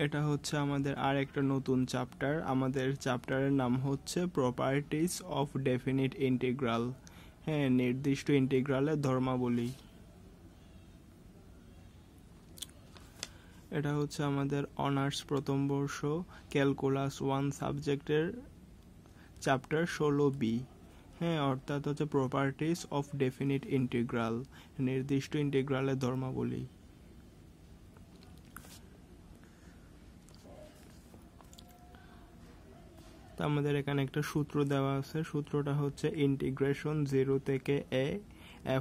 এটা হচ্ছে আমাদের আর একটা নতুন চ্যাপ্টার। আমাদের চ্যাপ্টারের নাম হচ্ছে প্রপার্টিজ অফ ডেফিনিট ইন্টিগ্রাল। হ্যাঁ, নির্দিষ্ট ইন্টিগ্রালের ধর্মাবলী। এটা হচ্ছে আমাদের অনার্স প্রথম বর্ষ ক্যালকুলাস 1 সাবজেক্টের চ্যাপ্টার 16B। হ্যাঁ, অর্থাৎ হচ্ছে প্রপার্টিজ অফ ডেফিনিট ইন্টিগ্রাল, নির্দিষ্ট ইন্টিগ্রালের ধর্মাবলী। তো আমাদের এখানে একটা সূত্র দেওয়া আছে। সূত্রটা হচ্ছে ইন্টিগ্রেশন 0 থেকে a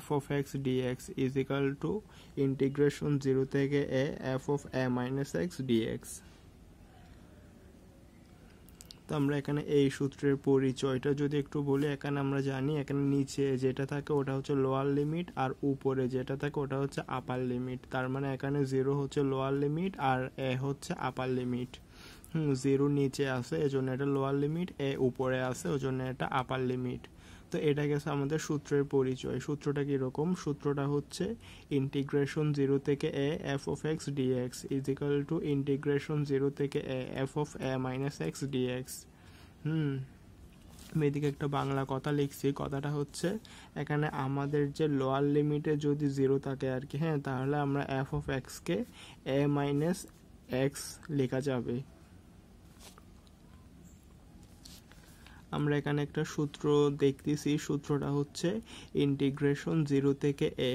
f of x dx is equal to integration 0 থেকে a f of a minus x dx। তো আমরা এখানে এই সূত্রের পরিচয়টা যদি একটু বলি, এখানে আমরা জানি এখানে নিচে যেটা থাকে ওটা হচ্ছে লোয়ার লিমিট, আর উপরে যেটা থাকে ওটা হচ্ছে আপার লিমিট। তার মানে এখানে 0 হচ্ছে লোয়ার লিমিট আর a হচ্ছে আপার লিমিট। 0 নিচে আছে এজন্য এটা লোয়ার লিমিট, a উপরে আছে ওজন্য এটা আপার লিমিট। তো এটা গেছে আমাদের সূত্রের পরিচয়। সূত্রটা কিরকম? সূত্রটা হচ্ছে ইন্টিগ্রেশন 0 থেকে a f of x dx is equal to integration 0 থেকে a f of a minus x dx। আমি এদিকে একটা বাংলা কথা লিখছি। কথাটা হচ্ছে এখানে আমাদের যে লোয়ার লিমিটে যদি 0 থাকে আর কি, হ্যাঁ, তাহলে আমরা f of x K a minus x লেখা যাবে। আমরা এখানে একটা সূত্র দেখতেছি। সূত্রটা হচ্ছে ইন্টিগ্রেশন 0 থেকে a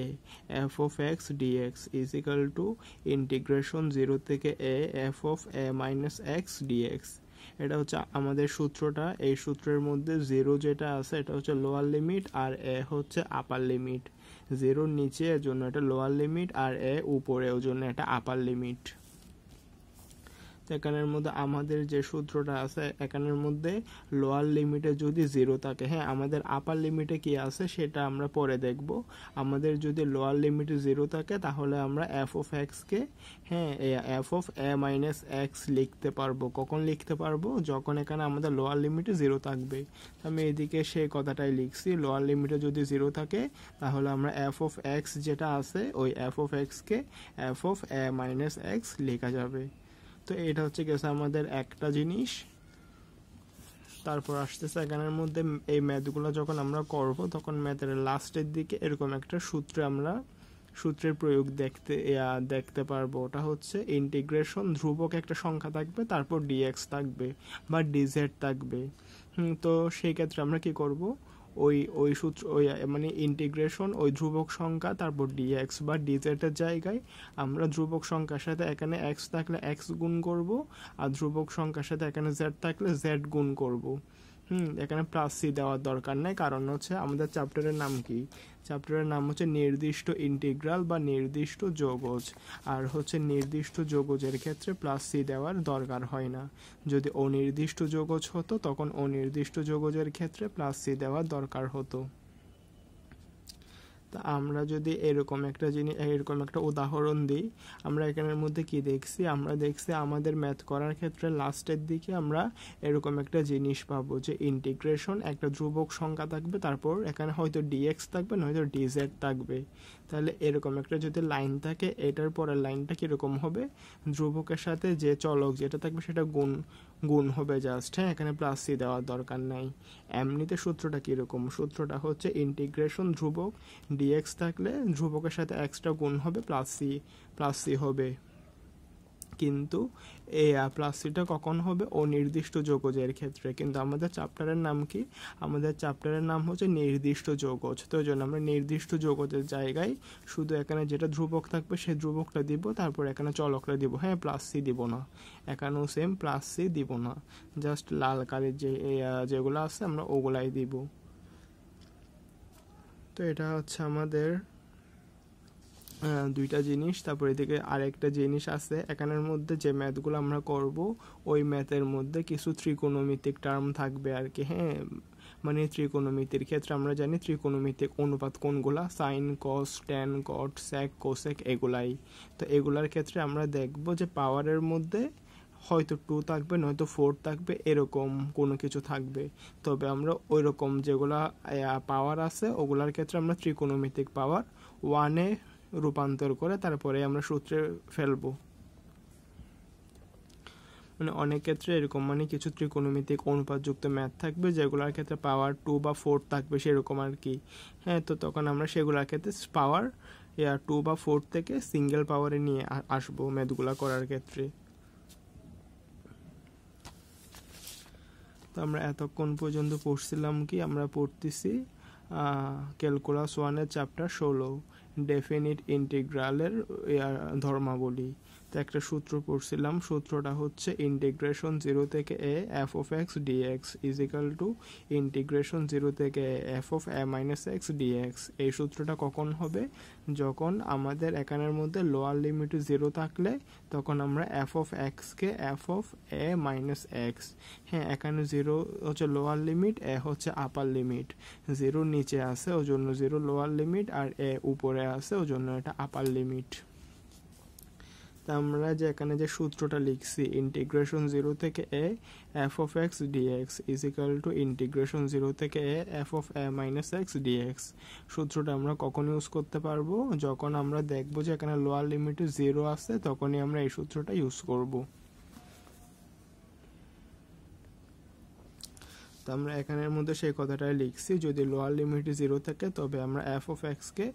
f of x dx is equal to integration 0 থেকে a f of a minus x dx। এটা হচ্ছে আমাদের সূত্রটা। এই সূত্রের মধ্যে 0 যেটা আছে এটা হচ্ছে লোয়ার লিমিট আর a হচ্ছে আপার লিমিট। 0 নিচে এর জন্য এটা লোয়ার লিমিট আর a উপরে ওর জন্য এটা আপার লিমিট। এখানের মধ্যে আমাদের যে সূত্রটা আছে এখানের মধ্যে লোয়ার লিমিটে যদি 0 থাকে, হ্যাঁ, আমাদের আপার লিমিটে কি আছে সেটা আমরা পরে দেখব। আমাদের যদি লোয়ার লিমিটে 0 থাকে তাহলে আমরা f of x কে, হ্যাঁ, f of a minus x লিখতে পারবো। কখন লিখতে পারবো? যখন এখানে আমাদের লোয়ার লিমিটে 0 থাকবে। আমি এদিকে সেই কথাটাই লিখছি। লোয়ার লিমিটে যদি 0 থাকে তাহলে আমরা f of x যেটা আছে ওই f of x K f of a minus x লেখা যাবে। তো এটা হচ্ছে গেছে আমাদের একটা জিনিস। তারপর আসতেছে এখানের মধ্যে এই ম্যাথগুলো যখন আমরা করব তখন ম্যাথের লাস্টের দিকে এরকম একটা সূত্রের প্রয়োগ দেখতে পারবো। ওটা হচ্ছে ইন্টিগ্রেশন ধ্রুবক একটা সংখ্যা থাকবে, তারপর ডিএক্স থাকবে বা ডিজেড থাকবে। তো সেই ক্ষেত্রে আমরা কি করব, ওই সূত্র মানে ইন্টিগ্রেশন ওই ধ্রুবক সংখ্যা তারপর ডিএক্স বা ডিজেড এর জায়গায় আমরা ধ্রুবক সংখ্যার সাথে এখানে এক্স থাকলে এক্স গুণ করব, আর ধ্রুবক সংখ্যার সাথে এখানে জেড থাকলে জেড গুণ করব। এখানে প্লাস সি দেওয়ার দরকার নেই, কারণ হচ্ছে আমাদের চ্যাপ্টারের নাম কি? চ্যাপ্টারের নাম হচ্ছে নির্দিষ্ট ইন্টিগ্রাল বা নির্দিষ্ট যৌগজ। আর হচ্ছে নির্দিষ্ট যৌগজের ক্ষেত্রে প্লাস সি দেওয়ার দরকার হয় না। যদি অনির্দিষ্ট যৌগজ হতো তখন অনির্দিষ্ট যৌগজের ক্ষেত্রে প্লাস সি দেওয়ার দরকার হতো। তা আমরা যদি এরকম একটা উদাহরণ দিই, আমরা এখানের মধ্যে কি দেখছি? আমরা দেখছি আমাদের ম্যাথ করার ক্ষেত্রে লাস্টের দিকে আমরা এরকম একটা জিনিস পাবো যে ইন্টিগ্রেশন একটা ধ্রুবক সংখ্যা থাকবে, তারপর এখানে হয়তো ডিএক্স থাকবে নয়তো ডিজেড থাকবে। তাহলে এরকম একটা যদি লাইন থাকে, এটার পরের লাইনটা কিরকম হবে? ধ্রুবকের সাথে যে চলক যেটা থাকবে সেটা গুণ হবে জাস্ট, হ্যাঁ, এখানে প্লাস সি দেওয়ার দরকার নাই। এমনিতে সূত্রটা কিরকম? সূত্রটা হচ্ছে ইন্টিগ্রেশন ধ্রুবক ডিএক্স থাকলে ধ্রুবকের সাথে এক্সট্রা গুণ হবে প্লাস সি হবে। কিন্তু এই প্লাস সিটা কখন হবে? অনির্দিষ্ট যৌগজের ক্ষেত্রে। কিন্তু আমাদের চ্যাপ্টারের নাম কি? আমাদের চ্যাপ্টারের নাম হচ্ছে নির্দিষ্ট যৌগজ। তো এই জন্য আমরা নির্দিষ্ট যৌগজের জায়গায় শুধু এখানে যেটা ধ্রুবক থাকবে সেই ধ্রুবকটা দিব, তারপর এখানে চলকটা দিব, হ্যাঁ, প্লাস সি দিব না। এখানেও সেম প্লাস সি দিব না, জাস্ট লাল কালির যেগুলো আছে আমরা ওগুলাই দিব। তো এটা হচ্ছে আমাদের দুইটা জিনিস। তারপর এদিকে আরেকটা জিনিস আছে, এখানের মধ্যে যে ম্যাথগুলো আমরা করব ওই ম্যাথের মধ্যে কিছু ত্রিকোণমিতিক টার্ম থাকবে আর কি, হ্যাঁ, মানে ত্রিকোণমিতির ক্ষেত্রে আমরা জানি ত্রিকোণমিতিক অনুপাত কোনগুলা? সাইন, কস, ট্যান, কট, সেক, কোসেক, এগুলাই। তো এগুলার ক্ষেত্রে আমরা দেখব যে পাওয়ারের মধ্যে হয়তো 2 থাকবে নয়তো 4 থাকবে, এরকম কোনো কিছু থাকবে। তবে আমরা ওই রকম যেগুলা পাওয়ার আছে ওগুলার ক্ষেত্রে আমরা ত্রিকোণমিতিক পাওয়ার 1-এ রূপান্তর করে তারপরে আমরা সূত্রে ফেলবো। মানে অনেক ক্ষেত্রে এরকম মানে কিছু ত্রিকোণমিতিক অনুপাতযুক্ত ম্যাথ থাকবে যেগুলোর ক্ষেত্রে পাওয়ার 2 বা 4 থাকবে সেরকম আর কি। হ্যাঁ, তো তখন আমরা সেগুলোর ক্ষেত্রে পাওয়ার 2 বা 4 থেকে সিঙ্গেল পাওয়ারে নিয়ে আসবো ম্যাথগুলো করার ক্ষেত্রে। তো আমরা এতক্ষণ পর্যন্ত পড়ছিলাম কি, আমরা পড়তেছি ক্যালকুলাস 1-এর চ্যাপ্টার 16 ডেফিনিট ইন্টিগ্রালের ধর্মাবলী। তো একটা সূত্র পড়ছিলাম, সূত্রটা হচ্ছে ইন্টিগ্রেশন 0 থেকে a f of x dx is equal two integration 0 থেকে f of a minus x dx। এই সূত্রটা কখন হবে? যখন আমাদের এখানের মধ্যে লোয়ার লিমিট 0 থাকলে তখন আমরা f of x K f of a minus x, হ্যাঁ এখানে 0 হচ্ছে লোয়ার লিমিট, a হচ্ছে আপার লিমিট। 0 নিচে আছে ওই জন্য 0 লোয়ার লিমিট, আর a উপরে আছে ওই জন্য এটা আপার লিমিট। তা আমরা যে এখানে যে সূত্রটা লিখছি ইন্টিগ্রেশন 0 থেকে a f of x dx is equal two integration 0 থেকে a f of a minus x dx, সূত্রটা আমরা কখন ইউজ করতে পারবো? যখন আমরা দেখবো যে এখানে লোয়ার লিমিটে 0 আছে তখনই আমরা এই সূত্রটা ইউজ করব। তো আমরা এখানের মধ্যে সেই কথাটাই লিখছি, যদি লোয়ার লিমিট 0 থাকে তবে আমরা f of x K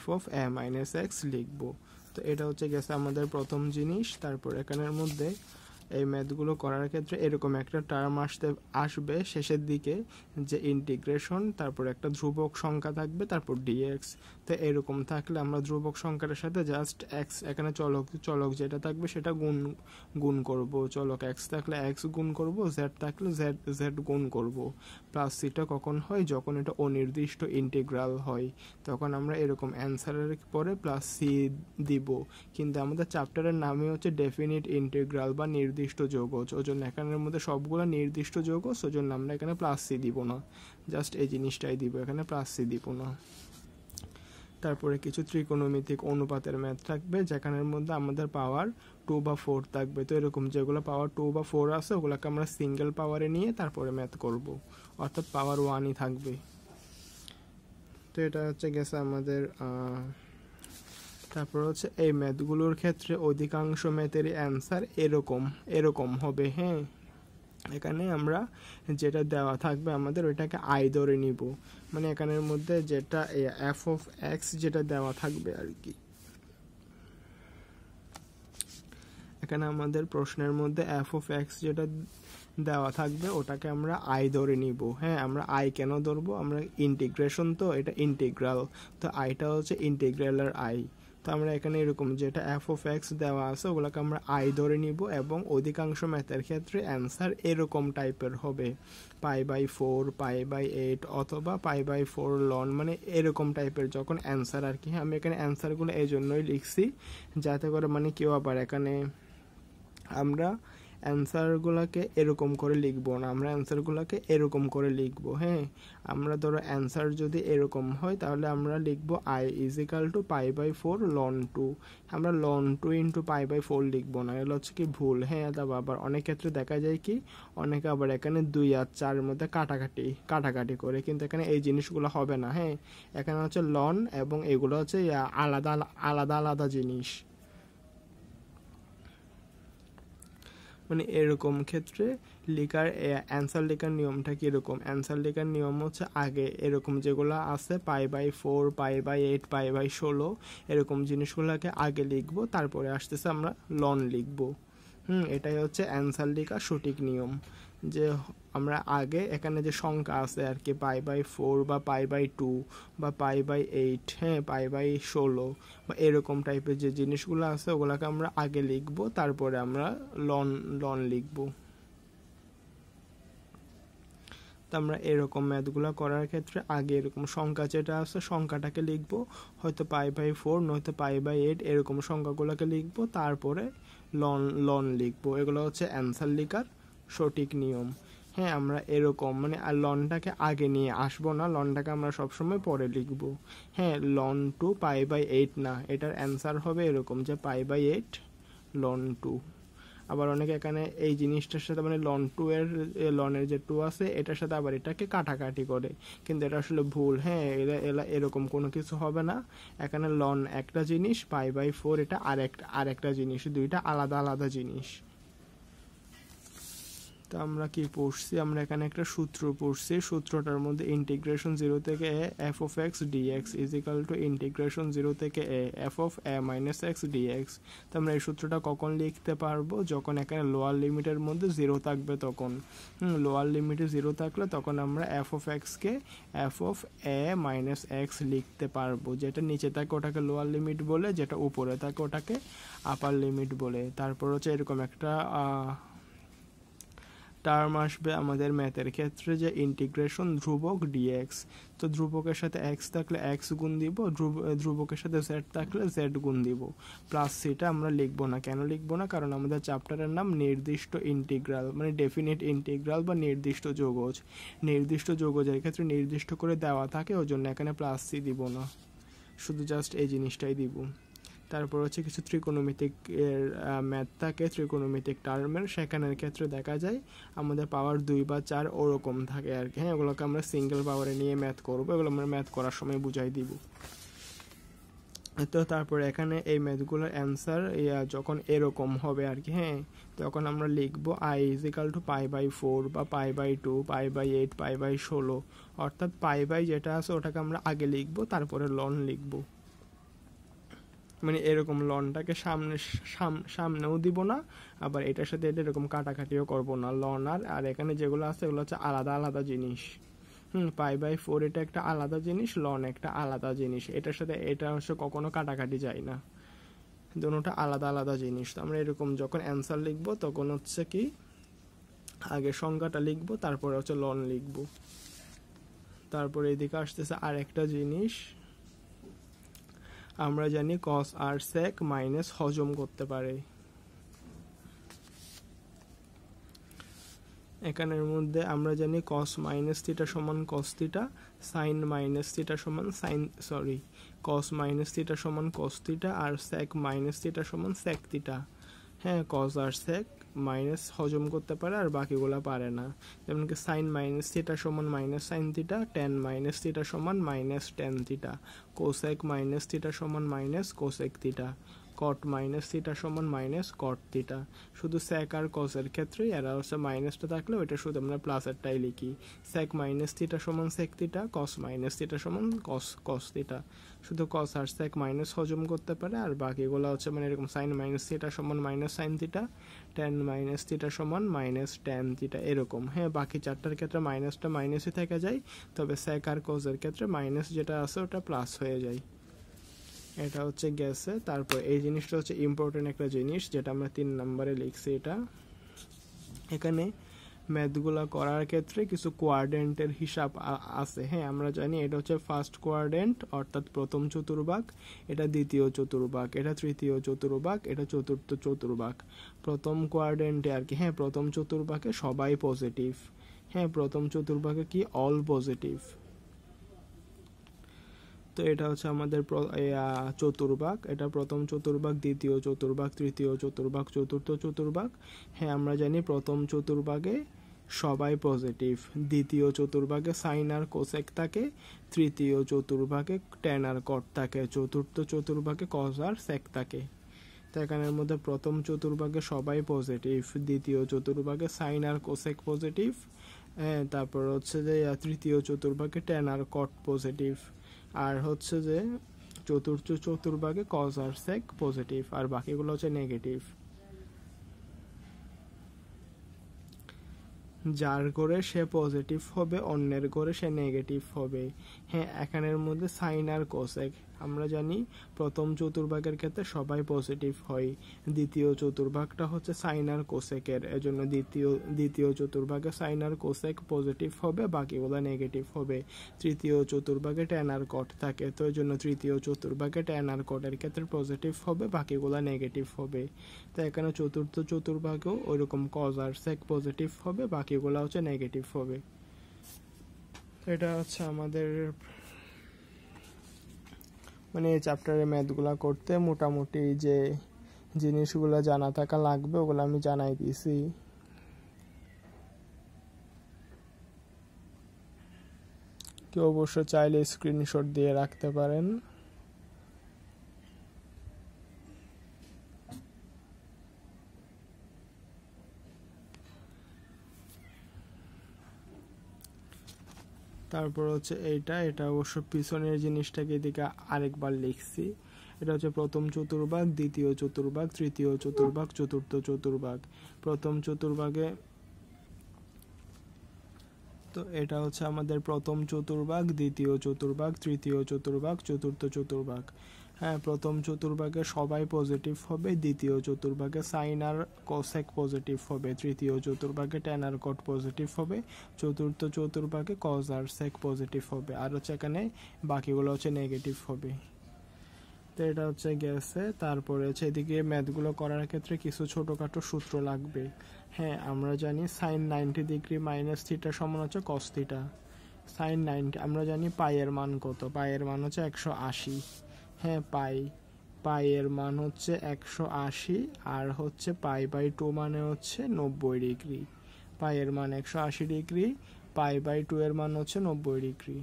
f of a minus x লিখবো। তো এটা হচ্ছে গেছে আমাদের প্রথম জিনিস। তারপর এখানের মধ্যে এই ম্যাথগুলো করার ক্ষেত্রে এরকম একটা টার্ম আসবে শেষের দিকে যে ইন্টিগ্রেশন, তারপর একটা ধ্রুবক সংখ্যা থাকবে, তারপর ডিএক্স। তো এরকম থাকলে আমরা ধ্রুবক সংখ্যাটার সাথে জাস্ট এক্স, এখানে চলক যেটা থাকবে সেটা গুণ করব। চলক এক্স থাকলে এক্স গুণ করব, জেড থাকলে জেড গুণ করব। প্লাস সিটা কখন হয়? যখন এটা অনির্দিষ্ট ইন্টিগ্রাল হয়, তখন আমরা এরকম অ্যান্সারের পরে প্লাস সি দিব। কিন্তু আমাদের চ্যাপ্টারের নামই হচ্ছে ডেফিনিট ইন্টিগ্রাল বা নির্দিষ্ট যৌগজ, ওই জন্য এখানের মধ্যে সবগুলো নির্দিষ্ট যৌগজ, ওই জন্য আমরা এখানে প্লাস সি দিব না, জাস্ট এই জিনিসটাই দিব, এখানে প্লাস সি দিব না। তারপরে কিছু ত্রিকোণমিতিক অনুপাতের ম্যাথ থাকবে যেখানের মধ্যে আমাদের পাওয়ার 2 বা 4 থাকবে। তো এরকম যেগুলো পাওয়ার 2 বা 4 আছে ওগুলোকে আমরা সিঙ্গেল পাওয়ারে নিয়ে তারপরে ম্যাথ করব, অর্থাৎ পাওয়ার 1ই থাকবে। তো এটা হচ্ছে গেছে আমাদের তারপর হচ্ছে এই ম্যাথগুলোর ক্ষেত্রে অধিকাংশ ম্যাথেরই অ্যান্সার এরকম হবে। হ্যাঁ, এখানে আমরা যেটা দেওয়া থাকবে আমাদের ওইটাকে আই ধরে নিব, মানে এখানের মধ্যে যেটা এফ অফ এক্স যেটা দেওয়া থাকবে আর কি। এখানে আমাদের প্রশ্নের মধ্যে এফ অফ এক্স যেটা দেওয়া থাকবে ওটাকে আমরা আই ধরে নিব। হ্যাঁ, আমরা আই কেন ধরবো? আমরা ইন্টিগ্রেশন, তো এটা ইন্টিগ্রাল, তো আইটা হচ্ছে ইন্টিগ্রালের আই। তো আমরা এখানে এরকম যেটা এফ অফ এক্স দেওয়া আছে ওগুলোকে আমরা আই ধরে নিব, এবং অধিকাংশ ম্যাথের ক্ষেত্রে অ্যান্সার এরকম টাইপের হবে, π/4, π/8 অথবা π/4 লন, মানে এরকম টাইপের যখন অ্যান্সার আর কি। আমি এখানে অ্যান্সারগুলো এই জন্যই লিখছি যাতে করে মানে কেউ আবার এখানে আমরা অ্যান্সারগুলোকে এরকম করে লিখবো না, আমরা অ্যান্সারগুলোকে এরকম করে লিখবো। হ্যাঁ, আমরা ধরো অ্যান্সার যদি এরকম হয় তাহলে আমরা লিখবো i ইজ ইকাল টু π/4 লন 2, আমরা লন 2 ইন্টু π/4 লিখবো না, এগুলো হচ্ছে কি ভুল। হ্যাঁ, তারপর আবার অনেক ক্ষেত্রে দেখা যায় কি অনেকে আবার এখানে 2 আর 4-এর মধ্যে কাটাকাটি করে, কিন্তু এখানে এই জিনিসগুলো হবে না। হ্যাঁ, এখানে হচ্ছে লন এবং এগুলো হচ্ছে আলাদা আলাদা জিনিস। মানে এরকম ক্ষেত্রে অ্যান্সার লেখার নিয়মটা কীরকম? অ্যান্সার লেখার নিয়ম হচ্ছে আগে এরকম যেগুলো আছে π/4, π/8, π/16 এরকম জিনিসগুলোকে আগে লিখবো, তারপরে আসতেছে আমরা লন লিখবো। এটাই হচ্ছে অ্যান্সার লেখার সঠিক নিয়ম, যে আমরা আগে এখানে যে সংখ্যা আছে আর কি π/4 বা π/2 বা π/8, হ্যাঁ π/16 বা এরকম টাইপের যে জিনিসগুলো আছে ওগুলোকে আমরা আগে লিখবো, তারপরে আমরা লন লিখবো। তো আমরা এরকম ম্যাথগুলো করার ক্ষেত্রে আগে এরকম সংখ্যা যেটা আছে সংখ্যাটাকে লিখবো, হয়তো π/4 নয়তো π/8 এরকম সংখ্যাগুলোকে লিখবো, তারপরে লন লিখবো। এগুলো হচ্ছে অ্যান্সার লেখার সঠিক নিয়ম। হ্যাঁ, আমরা এরকম মানে আর লনটাকে আগে নিয়ে আসবো না, লনটাকে আমরা সবসময় পরে লিখবো। হ্যাঁ, লন 2 π/8 না, এটার অ্যান্সার হবে এরকম যে π/8 লন 2। আবার অনেকে এখানে এই জিনিসটার সাথে মানে লন 2 এর লনের যে 2 আছে এটার সাথে আবার এটাকে কাটাকাটি করে, কিন্তু এটা আসলে ভুল। হ্যাঁ, এরকম কোনো কিছু হবে না। এখানে লন একটা জিনিস, π/4 এটা আরেকটা জিনিস, দুইটা আলাদা জিনিস। তো আমরা কি পড়ছি, আমরা এখানে একটা সূত্র পড়ছি, সূত্রটার মধ্যে ইন্টিগ্রেশন 0 থেকে a f of x dx is equal two integration 0 থেকে a f of a minus x dx। তো আমরা এই সূত্রটা কখন লিখতে পারবো, যখন এখানে লোয়ার লিমিটের মধ্যে 0 থাকবে তখন। লোয়ার লিমিটে 0 থাকলে তখন আমরা f of x K f of a minus x লিখতে পারবো। যেটা নিচে থাকে ওটাকে লোয়ার লিমিট বলে, যেটা উপরে থাকে ওটাকে আপার লিমিট বলে। তারপর হচ্ছে এরকম একটা টার্ম আসবে আমাদের ম্যাথের ক্ষেত্রে যে ইন্টিগ্রেশন ধ্রুবক ডিএক্স। তো ধ্রুবকের সাথে এক্স থাকলে এক্স গুণ দিব, ধ্রুবকের সাথে জেড থাকলে জেড গুণ দিব। প্লাস সিটা আমরা লিখবো না। কেন লিখবো না? কারণ আমাদের চ্যাপ্টারের নাম নির্দিষ্ট ইন্টিগ্রাল, মানে ডেফিনিট ইন্টিগ্রাল বা নির্দিষ্ট যৌগজ। নির্দিষ্ট যৌগজের ক্ষেত্রে নির্দিষ্ট করে দেওয়া থাকে, ওই জন্য এখানে প্লাস সি দিব না, শুধু জাস্ট এই জিনিসটাই দিব। তারপর হচ্ছে কিছু ত্রিকোণমিতিক এর ম্যাথ থাকে, ত্রিকোণমিতিক টার্মের, সেখানের ক্ষেত্রে দেখা যায় আমাদের পাওয়ার 2 বা 4 ওরকম থাকে আর কি। হ্যাঁ, ওগুলোকে আমরা সিঙ্গেল পাওয়ারে নিয়ে ম্যাথ করবো, এগুলো আমরা ম্যাথ করার সময় বুঝাই দিব। তো তারপর এখানে এই ম্যাথগুলোর অ্যান্সার যখন এরকম হবে আর কি, হ্যাঁ, তখন আমরা লিখবো i ইজ ইকাল টু π/4 বা π/2 π/8 π/16, অর্থাৎ পাই যেটা আছে ওটাকে আমরা আগে লিখবো, তারপরে লন লিখবো। মানে এরকম লনটাকে সামনেও দিব না, আবার এটার সাথে এটা এরকম কাটাকাটিও করবো না। লন আর এখানে যেগুলো আছে এগুলো হচ্ছে আলাদা আলাদা জিনিস। π/4 এটা একটা আলাদা জিনিস, লন একটা আলাদা জিনিস, এটার সাথে এটা হচ্ছে কখনো কাটাকাটি যায় না, দুটোটা আলাদা আলাদা জিনিস। তো আমরা এরকম যখন অ্যান্সার লিখবো তখন হচ্ছে কি আগে সংখ্যাটা লিখবো, তারপরে হচ্ছে লন লিখবো। তারপরে এদিকে আসতেছে আর একটা জিনিস, আমরা জানি cos আর sec মাইনাস হজম করতে পারে। এখানের মধ্যে আমরা জানি cos মাইনাস থিটা সমান cos theta, sin minus theta সমান cos মাইনাস থিটা সমান cos থিটা, আর sec মাইনাস থিটা সমান sec থিটা। হ্যাঁ, cos আর sec মাইনাস হজম করতে পারে আর বাকিগুলা পারে না। যেমন কি সাইন মাইনাস থিটা সমান minus sine theta, tan minus theta সমান minus tan theta, cosec minus theta সমান minus cosec theta, cot minus theta সমান মাইনাস কট থিটা। শুধু স্যাক আর কসের ক্ষেত্রে এরা হচ্ছে মাইনাসটা থাকলে ওইটা শুধু আমরা প্লাসেরটাই লিখি। স্যাক মাইনাস থিটা সমান sec theta, cos minus theta সমান কস থিটা। শুধু কস আর স্যাক মাইনাস হজম করতে পারে, আর বাকিগুলো হচ্ছে মানে এরকম সাইন মাইনাস থিটা সমান minus sine theta, tan minus theta সমান মাইনাস ট্যান থিটা, এরকম। হ্যাঁ, বাকি চারটার ক্ষেত্রে মাইনাসটা মাইনাসই থেকে যায়, তবে স্যাক আর কসের ক্ষেত্রে মাইনাস যেটা আছে ওটা প্লাস হয়ে যায়। এটা হচ্ছে গেছে। তারপর এই জিনিসটা হচ্ছে ইম্পর্টেন্ট একটা জিনিস, যেটা আমরা 3 নম্বরে লিখছি। এটা এখানে ম্যাথগুলো করার ক্ষেত্রে কিছু কোয়াড্রেন্টের হিসাব আছে। হ্যাঁ, আমরা জানি এটা হচ্ছে ফার্স্ট কোয়াড্রেন্ট অর্থাৎ প্রথম চতুর্ভাগ, এটা দ্বিতীয় চতুর্ভাগ, এটা তৃতীয় চতুর্ভাগ, এটা চতুর্থ চতুর্ভাগ। প্রথম কোয়াড্রেন্টে আর কি, হ্যাঁ, প্রথম চতুর্ভাগে সবাই পজিটিভ। হ্যাঁ, প্রথম চতুর্ভাগে কি অল পজিটিভ। তো এটা হচ্ছে আমাদের চতুর্ভাগ, এটা প্রথম চতুর্ভাগ, দ্বিতীয় চতুর্ভাগ, তৃতীয় চতুর্ভাগ, চতুর্থ চতুর্ভাগ। হ্যাঁ, আমরা জানি প্রথম চতুর্ভাগে সবাই পজিটিভ, দ্বিতীয় চতুর্ভাগে সাইন আর কোসেক থাকে, তৃতীয় চতুর্ভাগে ট্যান আর কট থাকে, চতুর্থ চতুর্ভাগে কস আর সেক থাকে। তো এখানের মধ্যে প্রথম চতুর্ভাগে সবাই পজিটিভ, দ্বিতীয় চতুর্ভাগে সাইন আর কোসেক পজিটিভ, হ্যাঁ, তারপর হচ্ছে যে তৃতীয় চতুর্ভাগে ট্যান আর কট পজিটিভ, আর হচ্ছে যে চতুর্থ চতুর্ভাগে কজ আর সেক পজিটিভ, আর বাকিগুলো হচ্ছে নেগেটিভ। যার ঘরে সে পজিটিভ হবে অন্যের ঘরে সে নেগেটিভ হবে। হ্যাঁ, এখানের মধ্যে সাইন আর কোসেক আমরা জানি প্রথম চতুর্ভাগের ক্ষেত্রে সবাই পজিটিভ হয়, দ্বিতীয় চতুর্ভাগটা হচ্ছে সাইন আর কোসেকের, এজন্য দ্বিতীয় চতুর্ভাগে সাইন আর কোসেক পজিটিভ হবে, বাকিগুলো নেগেটিভ হবে। তৃতীয় চতুর্ভাগে ট্যান আর কট থাকে, তো এই জন্য তৃতীয় চতুর্ভাগে ট্যান আর কটের ক্ষেত্রে পজিটিভ হবে, বাকিগুলো নেগেটিভ হবে। তো এখানে চতুর্থ চতুর্ভাগেও ওইরকম কজ আর সেক পজিটিভ হবে, বাকিগুলো হচ্ছে নেগেটিভ হবে। এটা হচ্ছে আমাদের মানে এই চ্যাপ্টারের ম্যাথগুলো করতে মোটামুটি যে জিনিসগুলো জানা থাকা লাগবে ওগুলো আমি জানাই দিয়েছি। কেউ অবশ্য চাইলে স্ক্রিনশট দিয়ে রাখতে পারেন। তারপর হচ্ছে এটা অবশ্য পিছনের জিনিসটাকে এদিকে আরেকবার লিখছি। এটা হচ্ছে প্রথম চতুর্ভাগ, দ্বিতীয় চতুর্ভাগ, তৃতীয় চতুর্ভাগ, চতুর্থ চতুর্ভাগ। প্রথম চতুর্ভাগে তো এটা হচ্ছে আমাদের প্রথম চতুর্ভাগ, দ্বিতীয় চতুর্ভাগ, তৃতীয় চতুর্ভাগ, চতুর্থ চতুর্ভাগ। হ্যাঁ, প্রথম চতুর্ভাগে সবাই পজিটিভ হবে, দ্বিতীয় চতুর্ভাগে সাইন আর কোসেক পজিটিভ হবে, তৃতীয় চতুর্ভাগে ট্যান আর কট পজিটিভ হবে, চতুর্থ চতুর্ভাগে কজ আর সেক পজিটিভ হবে, আর হচ্ছে এখানে বাকিগুলো হচ্ছে নেগেটিভ হবে। তো এটা হচ্ছে গেছে। তারপরে হচ্ছে এদিকে ম্যাথগুলো করার ক্ষেত্রে কিছু ছোটোখাটো সূত্র লাগবে। হ্যাঁ, আমরা জানি সাইন 90 ডিগ্রি মাইনাস থিটা সমান হচ্ছে কস থিটা। সাইন 90 আমরা জানি পাইয়ের মান কত, পাইয়ের মান হচ্ছে 180। হ্যাঁ, পাইয়ের মান হচ্ছে 180, আর হচ্ছে π/2 মানে হচ্ছে 90 ডিগ্রি। পাইয়ের মান 180 ডিগ্রি, π/2 এর মান হচ্ছে 90 ডিগ্রি।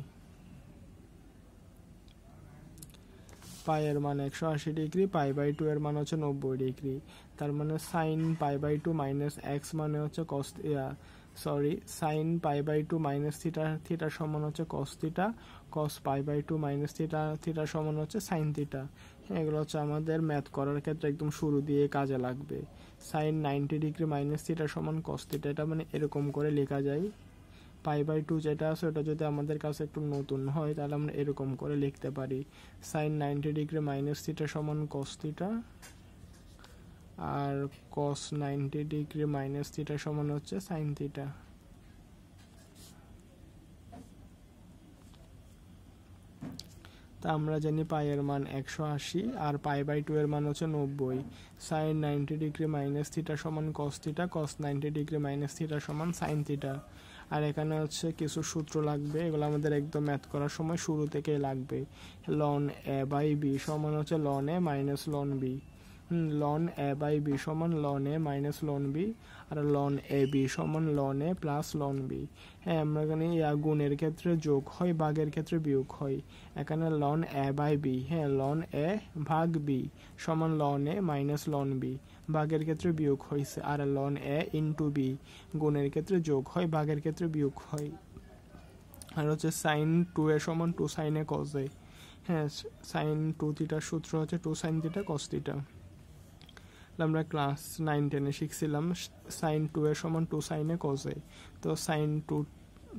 পাইয়ের মান 180 ডিগ্রি, π/2 এর মান হচ্ছে 90 ডিগ্রি। তার মানে সাইন π/2 মাইনাস এক্স মানে হচ্ছে সাইন π/2 মাইনাস থিটা সমান হচ্ছে কস থিটা, কস π/2 মাইনাস থিটা সমান হচ্ছে সাইন থিটা। এগুলো হচ্ছে আমাদের ম্যাথ করার ক্ষেত্রে একদম শুরু দিয়ে কাজে লাগবে। সাইন 90 ডিগ্রি মাইনাস থিটা সমান কস থিটা, এটা মানে এরকম করে লেখা যায়। π/2 যেটা আছে ওটা যদি আমাদের কাছে একটু নতুন হয় তাহলে আমরা এরকম করে লিখতে পারি, সাইন 90 ডিগ্রি মাইনাস থিটা সমান কস থিটা, আর কস 90 ডিগ্রি মাইনাস থিটা সমান হচ্ছে সাইন থিটা। তা আমরা জানি পাইয়ের মান 180 আর π/2 এর মান হচ্ছে 90। সাইন 90 ডিগ্রি মাইনাস থিটা সমান cos theta, cos 90 degree minus theta সমান সাইন থিটা। আর এখানে হচ্ছে কিছু সূত্র লাগবে, এগুলো আমাদের একদম ম্যাথ করার সময় শুরু থেকেই লাগবে। লন এ বাই বি সমান হচ্ছে ln A minus ln B. Ln A by B সমান ln A minus ln B, আর লন এ বি সমান ln A plus ln B. হ্যাঁ, আমরা এখানে গুণের ক্ষেত্রে যোগ হয়, ভাগের ক্ষেত্রে বিয়োগ হয়। এখানে লন এ বাই বি, হ্যাঁ লন এ ভাগ বি সমান ln A minus ln B, ভাগের ক্ষেত্রে বিয়োগ হয়েছে। আর লন এ ইন্টু বি, গুণের ক্ষেত্রে যোগ হয়, ভাগের ক্ষেত্রে বিয়োগ হয়। আর হচ্ছে সাইন 2a সমান 2 সাইন এ কজ এ। হ্যাঁ, সাইন 2 থিটার সূত্র হচ্ছে 2 সাইন থিটা কস থিটা। আমরা ক্লাস 9-10 শিখছিলাম সাইন 2a সমান 2 সাইন এ কজ এ। তো সাইন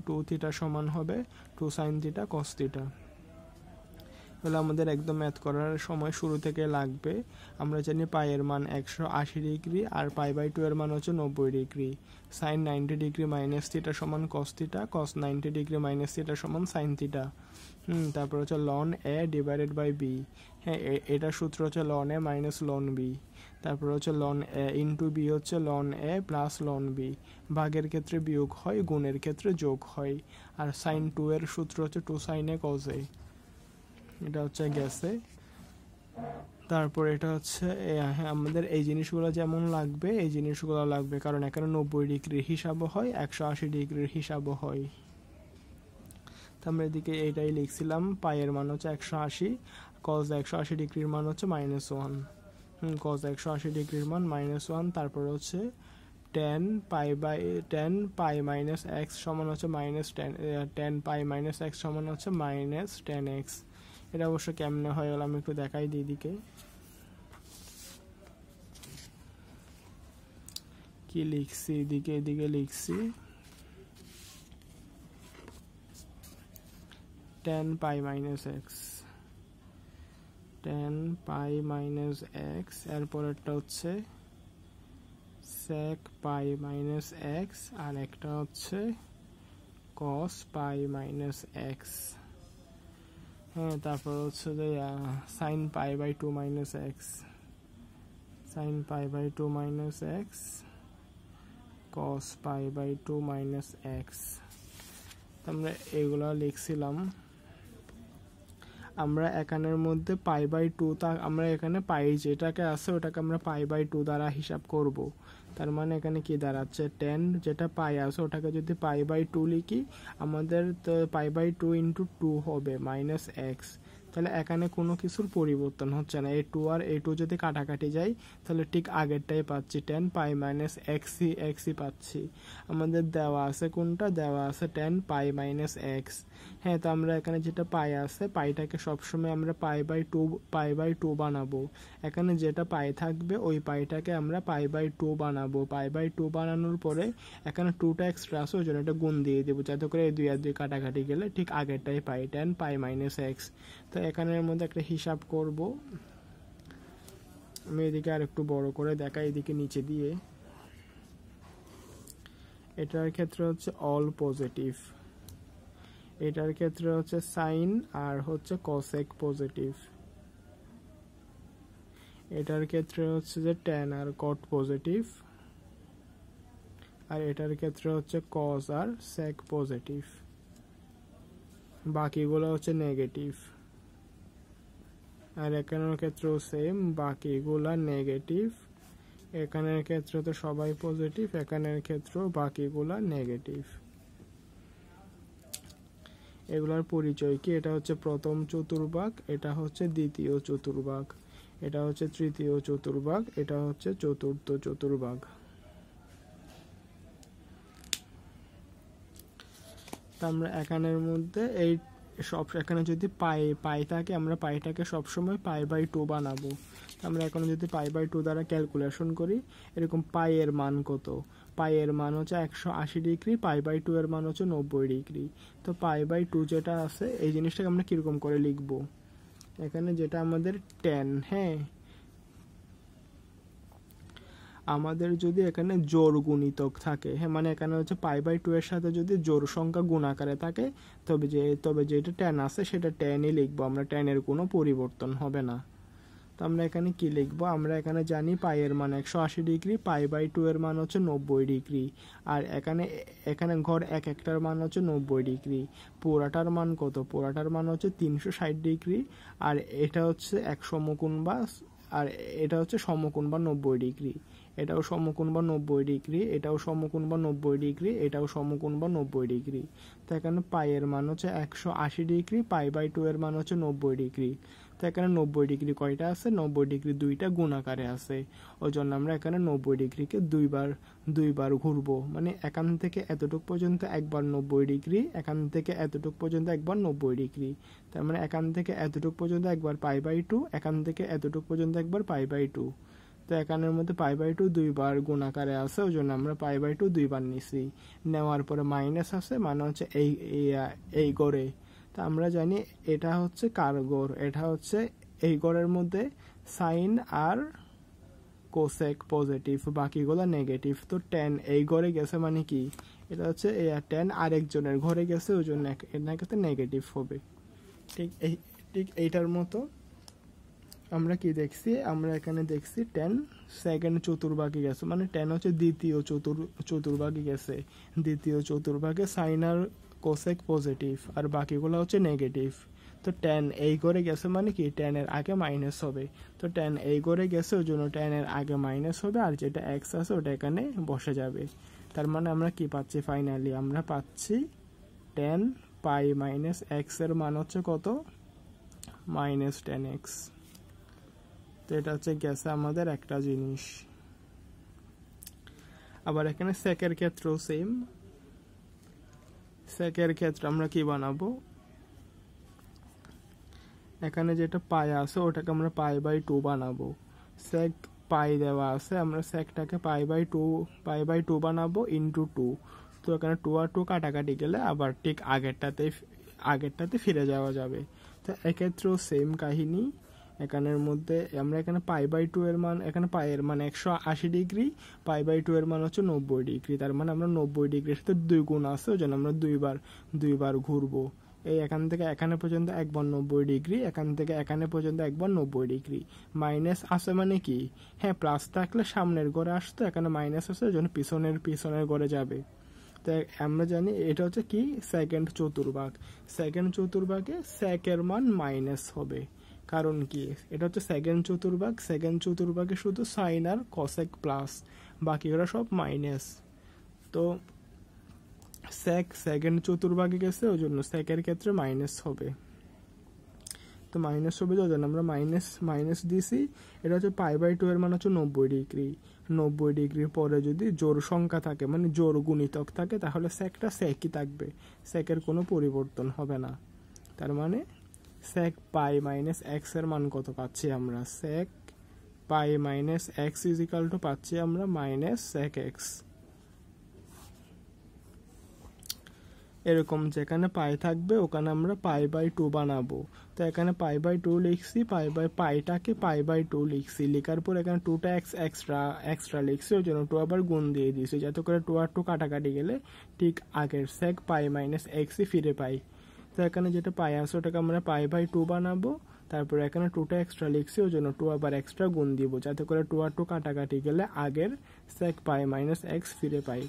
2 থিটা সমান হবে 2 সাইন থিটা কস থিটা। তাহলে আমাদের একদম ম্যাথ করার সময় শুরু থেকে লাগবে। আমরা জানি পাইয়ের মান 180 ডিগ্রি আর π/2 এর মান হচ্ছে 90 degree. Sine 90 degree minus theta সমান cos theta, cos 90 degree minus theta সমান সাইন থিটা। তারপর হচ্ছে ln A divided by B. হ্যাঁ, এটা সূত্র হচ্ছে ln A minus ln B. তারপর হচ্ছে লন এ ইন্টু বি হচ্ছে ln A plus ln B, ভাগের ক্ষেত্রে বিয়োগ হয়, গুণের ক্ষেত্রে যোগ হয়। আর সাইন 2 এর সূত্র হচ্ছে 2 সাইন এ কজ এ। এটা হচ্ছে গেছে। তারপর এটা হচ্ছে হ্যাঁ, আমাদের এই জিনিসগুলো যেমন লাগবে এই জিনিসগুলো লাগবে, কারণ এখানে 90 ডিগ্রির হিসাবও হয়, 180 ডিগ্রির হিসাবও হয়। আমরা এদিকে এইটাই লিখছিলাম, পাইয়ের মান হচ্ছে 180, কজ 180 ডিগ্রির মান হচ্ছে -1। কজ 180 ডিগ্রির মান -1। তারপর হচ্ছে tan পাই মাইনাস এক্স সমান হচ্ছে tan পাই মাইনাস এক্স সমান হচ্ছে -tan x। এটা অবশ্য কেমনে হয়ে গেল আমি একটু দেখাই দিই। দিকে কি লিখছি, এদিকে লিখছি tan পাই মাইনাস এক্স, tan পাই মাইনাস এক্স। এরপরেরটা হচ্ছে sec পাই মাইনাস এক্স, আর একটা হচ্ছে cos পাই মাইনাস এক্স। হ্যাঁ, তারপর হচ্ছে যে sine π/2 minus X, sine π/2 minus X, cos π/2 minus X. আমরা এগুলো লিখছিলাম। আমরা এখানের মধ্যে π/2 আমরা এখানে পাই যেটাকে আছে ওটাকে আমরা π/2 দ্বারা হিসাব করব। তার মানে এখানে কি দাঁড়াচ্ছে, tan যেটা পাই আছে ওটাকে যদি π/2 লিখি আমাদের তো π/2 × 2 হবে -x। তো তাহলে এখানে কোনো কিছুর পরিবর্তন হচ্ছে না, এই টু আর এই টু যদি কাটাকাটি যায় তাহলে ঠিক আগেরটাই পাচ্ছি, টেন পাই মাইনাস এক্সই পাচ্ছি। আমাদের দেওয়া আছে কোনটা, দেওয়া আছে টেন পাই মাইনাস এক্স। হ্যাঁ, তো আমরা এখানে যেটা পাই আছে, পাইটাকে সবসময় আমরা পাই বাই টু বানাবো। এখানে যেটা পাই থাকবে ওই পাইটাকে আমরা পাই বাই টু বানাবো। পাই বাই টু বানানোর পরে এখানে টুটা এক্সট্রা আছে, ওই জন্য এটা গুণ দিয়ে দেবো, যাতে করে এই দুই আর দুই কাটাকাটি গেলে ঠিক আগেরটাই পাই, টেন পাই মাইনাস এক্স। তো এখানের মধ্যে একটা হিসাব করব, আমি এদিকে আর একটু বড় করে দেখাই, এদিকে নিচে দিয়ে। এটার ক্ষেত্রে হচ্ছে অল পজিটিভ, এটার ক্ষেত্রে হচ্ছে সাইন আর হচ্ছে কসেক পজিটিভ, এটার ক্ষেত্রে হচ্ছে যে ট্যান আর কট পজিটিভ, আর এটার ক্ষেত্রে হচ্ছে কস আর সেক পজিটিভ, বাকিগুলো হচ্ছে নেগেটিভ। আর এখানের ক্ষেত্রেও সেম, বাকিগুলা নেগেটিভ। এখানের ক্ষেত্রে তো সবাই পজিটিভ, এখানের ক্ষেত্রেও বাকিগুলা নেগেটিভ। এগুলার পরিচয় কি, এটা হচ্ছে প্রথম চতুর্ভাগ, এটা হচ্ছে দ্বিতীয় চতুর্ভাগ, এটা হচ্ছে তৃতীয় চতুর্ভাগ, এটা হচ্ছে চতুর্থ চতুর্ভাগ। আমরা এখানের মধ্যে এই সব, এখানে যদি পাই থাকে আমরা পাইটাকে সবসময় পাই বাই টু বানাবো। আমরা এখন যদি পাই বাই টু দ্বারা ক্যালকুলেশন করি, এরকম পাই এর মান কত, পাই এর মান হচ্ছে 180 ডিগ্রি, পাই বাই টু এর মান হচ্ছে 90 ডিগ্রি। তো পাই বাই টু যেটা আছে এই জিনিসটাকে আমরা কিরকম করে লিখব, এখানে যেটা আমাদের টেন, হ্যাঁ আমাদের যদি এখানে জোড় গুণিতক থাকে, হ্যাঁ মানে এখানে হচ্ছে পাই বাই টু এর সাথে যদি জোড় সংখ্যা গুণ আকারে থাকে, তবে যেটা টেন আছে সেটা টেনই লিখবো আমরা, টেনের কোনো পরিবর্তন হবে না। তো আমরা এখানে কি লিখবো, আমরা এখানে জানি পাই এর মান 180 ডিগ্রি, পাই বাই টু এর মান হচ্ছে 90 ডিগ্রি, আর এখানে ঘর এক একটার মান হচ্ছে 90 ডিগ্রি। পুরাটার মান কত, পুরাটার মান হচ্ছে 360 ডিগ্রি, আর এটা হচ্ছে এক সমকোণ বা, আর এটা হচ্ছে সমকোণ বা 90 ডিগ্রি, এটাও সমকোণ বা 90 ডিগ্রি, এটাও সমকোণ বা 90 ডিগ্রি, এটাও সমকোণ বা 90 ডিগ্রি। তো এখানে পাই এর মান হচ্ছে 180 ডিগ্রি, পাই বাই টু এর মান হচ্ছে 90 ডিগ্রি। তো এখানে 90 ডিগ্রি কয়টা আছে, 90 ডিগ্রি দুইটা গুণ আকারে আছে, ওই জন্য আমরা এখানে 90 ডিগ্রিকে দুইবার ঘুরবো, মানে এখান থেকে এতটুক পর্যন্ত একবার 90 ডিগ্রি, এখান থেকে এতটুক পর্যন্ত একবার 90 ডিগ্রি। তার মানে এখান থেকে এতটুক পর্যন্ত একবার পাই বাই টু, এখান থেকে এতটুক পর্যন্ত একবার পাই বাই টু। তো এখানের মধ্যে পাই বাই টু দুইবার গুণ আকারে আছে, ওই জন্য আমরা পাই বাই টু দুইবার নিছি। নেওয়ার পরে মাইনাস আছে, মানে হচ্ছে এই গড়ে। তা আমরা জানি এটা হচ্ছে কার গড়, এটা হচ্ছে এই গড়ের মধ্যে সাইন আর কোসেক পজিটিভ, বাকিগুলো নেগেটিভ। তো টেন এই ঘরে গেছে মানে কি, এটা হচ্ছে টেন আরেকজনের ঘরে গেছে, ওই জন্য এটার কাছে নেগেটিভ হবে। ঠিক এইটার মতো আমরা কি দেখছি, আমরা এখানে দেখছি টেন সেকেন্ড চতুর্ভাগে গেছে, মানে টেন হচ্ছে দ্বিতীয় চতুর্ভাগে গেছে, দ্বিতীয় চতুর্ভাগে সাইন আর কোসেক পজিটিভ, আর বাকিগুলো হচ্ছে নেগেটিভ। তো টেন এই করে গেছে মানে কি, টেনের আগে মাইনাস হবে। তো টেন এই করে গেছে, ওই জন্য টেনের আগে মাইনাস হবে, আর যেটা এক্স আছে ওটা এখানে বসে যাবে। তার মানে আমরা কি পাচ্ছি, ফাইনালি আমরা পাচ্ছি টেন পাই মাইনাস এক্স এর মান হচ্ছে কত, মাইনাস 10x। তো এটা হচ্ছে গেছে আমাদের একটা জিনিস। আবার এখানে সেকের ক্ষেত্রেও সেম, সেকের ক্ষেত্রে আমরা কি বানাবো, এখানে যেটা পাই আছে ওটাকে আমরা পাই বাই টু বানাবো। সেক পাই দেওয়া আছে, আমরা সেকটাকে পাই বাই টু বানাবো ইন্টু টু। তো এখানে টু আর টু কাটাকাটি গেলে আবার ঠিক আগেরটাতে ফিরে যাওয়া যাবে। তো এক্ষেত্রেও সেম কাহিনী, এখানের মধ্যে আমরা এখানে পাই বাই টু এর মান, এখানে পাই এর মান 180 ডিগ্রি, পাই বাই টু এর মান হচ্ছে 90 ডিগ্রি। তার মানে আমরা 90 ডিগ্রির সাথে দুই গুণ আছে, ওই জন্য আমরা দুইবার ঘুরবো। এই এখান থেকে এখানে পর্যন্ত একবার 90 ডিগ্রি, এখান থেকে এখানে পর্যন্ত একবার 90 ডিগ্রি। মাইনাস আছে মানে কি, হ্যাঁ প্লাস থাকলে সামনের ঘরে আসতো, এখানে মাইনাস আছে, ওই জন্য পিছনের ঘরে যাবে। তো আমরা জানি এটা হচ্ছে কি, সেকেন্ড চতুর্ভাগ। সেকেন্ড চতুর্ভাগে সেকের মান মাইনাস হবে, কারণ কি এটা হচ্ছে সেকেন্ড চতুর্ভাগ, সেকেন্ড চতুর্ভাগে শুধু সাইন আর কসেক প্লাস, বাকিগুলো সব মাইনাস। তো সেকেন্ড চতুর্ভাগে গেছে, ওই জন্য সেকের ক্ষেত্রে মাইনাস হবে। তো মাইনাস হবে, ওই জন্য আমরা মাইনাস দিছি। এটা হচ্ছে π/2 এর মান হচ্ছে 90 ডিগ্রি। 90 ডিগ্রির পরে যদি জোড় সংখ্যা থাকে মানে জোড় গুণিতক থাকে তাহলে সেকটা সেকই থাকবে, সেকের কোনো পরিবর্তন হবে না। তার মানে sec পাই মাইনাস এক্স এর মান কত পাচ্ছি আমরা, sec pi minus x is equal two পাচ্ছি আমরা মাইনাস sec এক্স। এরকম যেখানে পাই থাকবে ওখানে আমরা π/2 বানাবো। তো এখানে π/2 লিখছি, পাইটাকে π/2 লিখছি, লিখার পর এখানে 2টা এক্সট্রা লিখছি, ওই জন্য 2 আবার গুণ দিয়ে দিয়েছি যাতে করে 2 আর 2 কাটাকাটি গেলে ঠিক আগের sec পাই মাইনাস এক্সই ফিরে পাই। তো এখানে যেটা পাই আছে ওটাকে আমরা π/2 বানাবো, তারপর এখানে 2টা এক্সট্রা লিখছি, ওই জন্য 2 আবার এক্সট্রা গুণ দিব যাতে করে 2 আর 2 কাটাকাটি গেলে আগের sec পাই মাইনাস এক্স ফিরে পাই।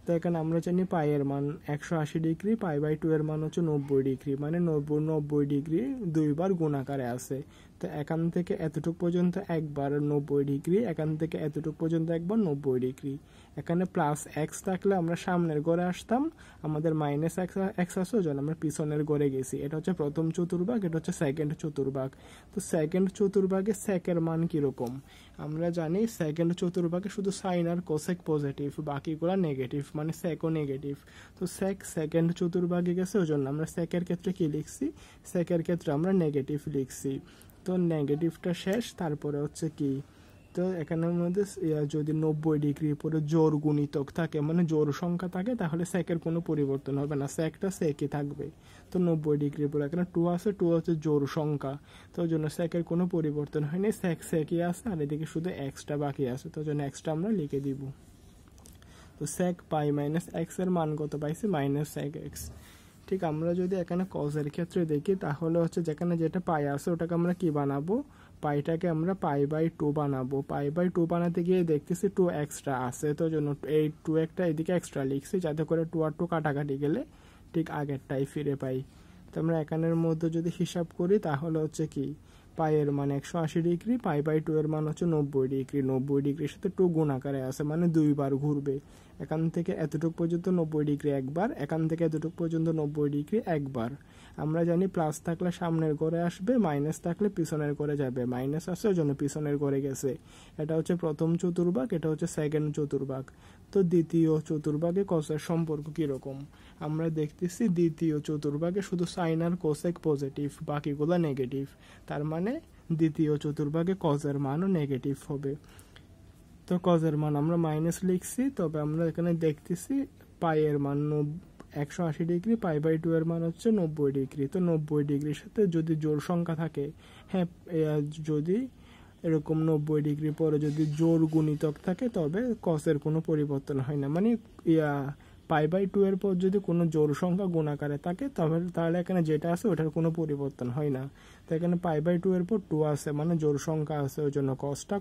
তো এখানে আমরা জানি পাই এর মান 180 ডিগ্রি, π/2 এর মান হচ্ছে 90 ডিগ্রি, মানে 90 ডিগ্রি দুইবার গুণাকারে আছে। তো এখান থেকে এতটুক পর্যন্ত একবার 90 ডিগ্রি, এখান থেকে এতটুক পর্যন্ত একবার 90 ডিগ্রি। এখানে প্লাস এক্স থাকলে আমরা সামনের ঘরে আসতাম, আমাদের মাইনাস এক্স আছে ওই জন্য আমরা পিছনের ঘরে গেছি। এটা হচ্ছে প্রথম চতুর্ভাগ, এটা হচ্ছে সেকেন্ড চতুর্ভাগ। তো সেকেন্ড চতুর্ভাগে সেকের মান কিরকম আমরা জানি, সেকেন্ড চতুর্ভাগে শুধু সাইন আর কোসেক পজিটিভ, বাকিগুলো নেগেটিভ, মানে সেকও নেগেটিভ। তো সেকেন্ড চতুর্ভাগে গেছে ওই জন্য আমরা সেকের ক্ষেত্রে কি লিখছি, সেকের ক্ষেত্রে আমরা নেগেটিভ লিখছি। তো নেগেটিভটা শেষ, তারপরে হচ্ছে কি, তো এখানের মধ্যে যদি 90 ডিগ্রির পরে জোড় গুণিতক থাকে মানে জোড় সংখ্যা থাকে তাহলে সেকের কোনো পরিবর্তন হবে না, সেকটা সেকই থাকবে। তো 90 ডিগ্রির পরে এখানে 2 আছে, 2 হচ্ছে জোড় সংখ্যা, তো ওই জন্য সেকের কোনো পরিবর্তন হয়নি, সেকই আছে, আর এদিকে শুধু এক্সটা বাকি আছে, তো ওই জন্য এক্সটা আমরা লিখে দিব। তো sec পাই মাইনাস এক্স এর মান কত পাইছি, মাইনাস sec এক্স। ঠিক আমরা যদি এখানে কজের ক্ষেত্রে দেখি তাহলে হচ্ছে যেখানে যেটা পাই আছে ওটাকে আমরা কি বানাবো, পাইটাকে আমরা π/2 বানাবো। π/2 বানাতে গিয়ে দেখতেছি 2 এক্সট্রা আছে, তো জন্য এই 2 একটা এদিকে এক্সট্রা লিখছি যাতে করে 2 আর 2 কাটাকাটি গেলে ঠিক আগেরটাই ফিরে পাই। তো আমরা এখানের মধ্যে যদি হিসাব করি তাহলে হচ্ছে কি, পাই এর মান 180 ডিগ্রি, π/2 এর মান হচ্ছে 90 ডিগ্রি, 90 ডিগ্রির সাথে 2 গুণ আকারে আছে মানে দুইবার ঘুরবে। এখান থেকে এতটুক পর্যন্ত 90 ডিগ্রি একবার, এখান থেকে এতটুক পর্যন্ত 90 ডিগ্রি একবার। আমরা জানি প্লাস থাকলে সামনের ঘরে আসবে, মাইনাস থাকলে পিছনের ঘরে যাবে, মাইনাস আসে ওই জন্য পিছনের ঘরে গেছে। এটা হচ্ছে প্রথম চতুর্ভাগ, এটা হচ্ছে সেকেন্ড চতুর্ভাগ। তো দ্বিতীয় চতুর্ভাগে কসের সম্পর্ক কিরকম আমরা দেখতেছি, দ্বিতীয় চতুর্ভাগে শুধু সাইন আর কোসেক পজিটিভ, বাকিগুলো নেগেটিভ। তার মানে দ্বিতীয় চতুর্ভাগে কজের মানও নেগেটিভ হবে। তো কজের মান আমরা মাইনাস লিখছি, তবে আমরা এখানে দেখতেছি পাই এর মান 180 ডিগ্রি, π/2 এর মান হচ্ছে 90 ডিগ্রি। তো 90 ডিগ্রির সাথে যদি জোড় সংখ্যা থাকে, হ্যাঁ যদি এরকম 90 ডিগ্রি পরে যদি জোড় গুণিতক থাকে তবে কসের কোনো পরিবর্তন হয় না, মানে π/2 এর পর যদি কোনো জোড় সংখ্যা গুণাকারে থাকে তাহলে এখানে যেটা আছে ওটার কোনো পরিবর্তন হয় না। তো এখানে π/2 এর পর 2 আছে মানে জোড় সংখ্যা আছে, ওই জন্য কসটা